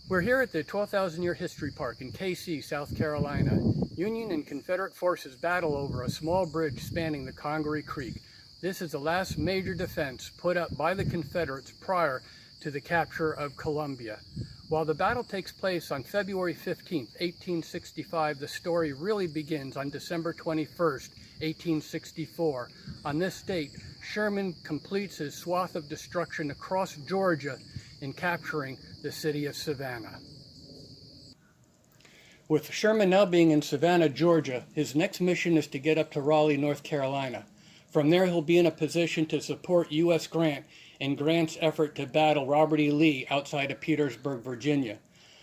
We're here at the 12,000-year history park in KC, South Carolina. Union and Confederate forces battle over a small bridge spanning the Congaree Creek. This is the last major defense put up by the Confederates prior to the capture of Columbia. While the battle takes place on February 15, 1865, the story really begins on December 21, 1864. On this date, Sherman completes his swath of destruction across Georgia in capturing the city of Savannah. With Sherman now being in Savannah, Georgia, his next mission is to get up to Raleigh, North Carolina. From there, he'll be in a position to support U.S. Grant in Grant's effort to battle Robert E. Lee outside of Petersburg, Virginia.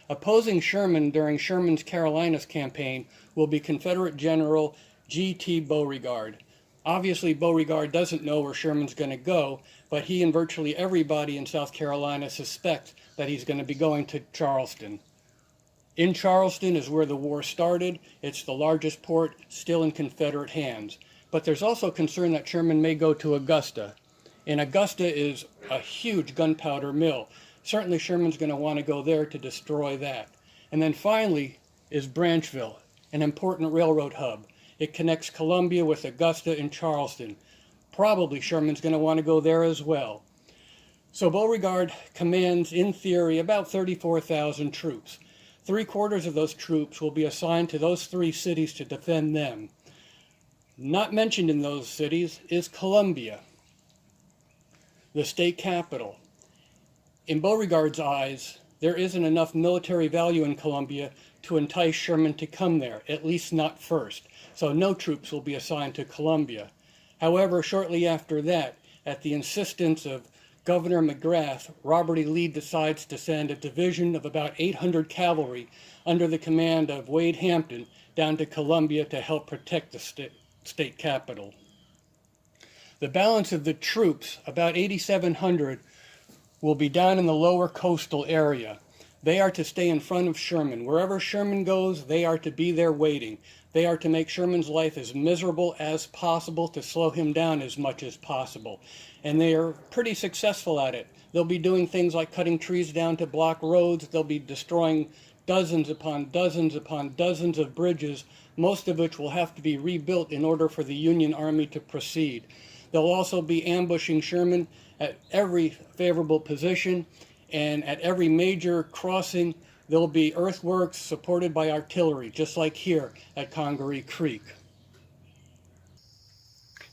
Opposing Sherman during Sherman's Carolinas campaign will be Confederate General G.T. Beauregard. Obviously, Beauregard doesn't know where Sherman's going to go, but he and virtually everybody in South Carolina suspect that he's going to be going to Charleston. In Charleston is where the war started. It's the largest port still in Confederate hands. But there's also concern that Sherman may go to Augusta. And Augusta is a huge gunpowder mill. Certainly Sherman's going to want to go there to destroy that. And then finally is Branchville, an important railroad hub. It connects Columbia with Augusta and Charleston. Probably Sherman's going to want to go there as well. So Beauregard commands, in theory, about 34,000 troops. 3/4 of those troops will be assigned to those three cities to defend them. Not mentioned in those cities is Columbia, the state capital. In Beauregard's eyes, there isn't enough military value in Columbia to entice Sherman to come there, at least not first. So no troops will be assigned to Columbia. However, shortly after that, at the insistence of Governor McGrath, Robert E. Lee decides to send a division of about 800 cavalry under the command of Wade Hampton down to Columbia to help protect the state capital. The balance of the troops, about 8,700, will be down in the lower coastal area. They are to stay in front of Sherman. Wherever Sherman goes, they are to be there waiting. They are to make Sherman's life as miserable as possible, to slow him down as much as possible. And they are pretty successful at it. They'll be doing things like cutting trees down to block roads. They'll be destroying dozens upon dozens upon dozens of bridges, most of which will have to be rebuilt in order for the Union Army to proceed. They'll also be ambushing Sherman at every favorable position, and at every major crossing there'll be earthworks supported by artillery, just like here at Congaree Creek.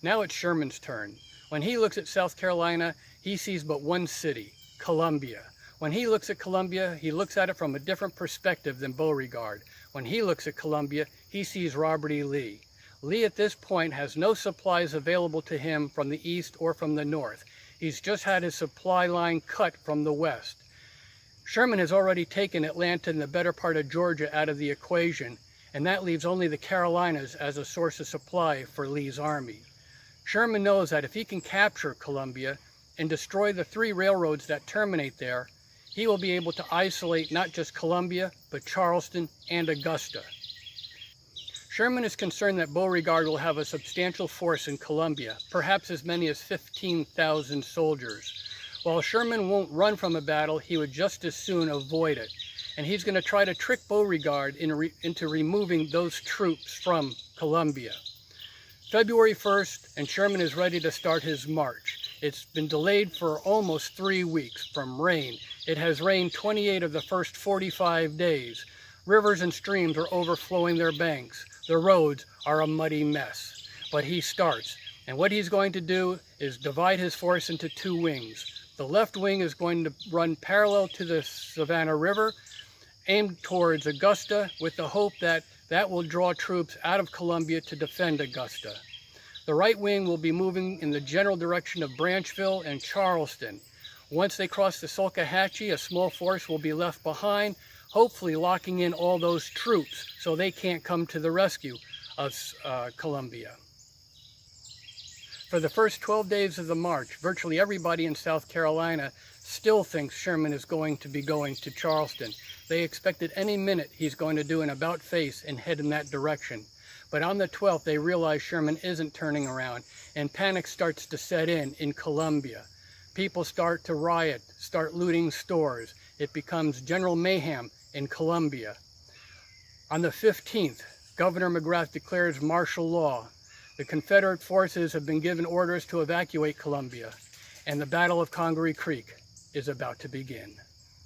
Now it's Sherman's turn. When he looks at South Carolina, he sees but one city, Columbia. When he looks at Columbia, he looks at it from a different perspective than Beauregard. When he looks at Columbia, he sees Robert E. Lee. Lee at this point has no supplies available to him from the east or from the north. He's just had his supply line cut from the west. Sherman has already taken Atlanta and the better part of Georgia out of the equation, and that leaves only the Carolinas as a source of supply for Lee's army. Sherman knows that if he can capture Columbia and destroy the three railroads that terminate there, he will be able to isolate not just Columbia, but Charleston and Augusta. Sherman is concerned that Beauregard will have a substantial force in Columbia, perhaps as many as 15,000 soldiers. While Sherman won't run from a battle, he would just as soon avoid it. And he's going to try to trick Beauregard into removing those troops from Columbia. February 1st, and Sherman is ready to start his march. It's been delayed for almost 3 weeks from rain. It has rained 28 of the first 45 days. Rivers and streams are overflowing their banks. The roads are a muddy mess. But he starts, and what he's going to do is divide his force into two wings. The left wing is going to run parallel to the Savannah River, aimed towards Augusta, with the hope that that will draw troops out of Columbia to defend Augusta. The right wing will be moving in the general direction of Branchville and Charleston. Once they cross the Salkehatchie, a small force will be left behind, hopefully locking in all those troops so they can't come to the rescue of Columbia. For the first 12 days of the march, virtually everybody in South Carolina still thinks Sherman is going to be going to Charleston. They expect at any minute he's going to do an about-face and head in that direction. But on the 12th, they realize Sherman isn't turning around, and panic starts to set in Columbia. People start to riot, start looting stores. It becomes general mayhem in Colombia. On the 15th, Governor McGrath declares martial law. The Confederate forces have been given orders to evacuate Colombia, and the Battle of Congaree Creek is about to begin.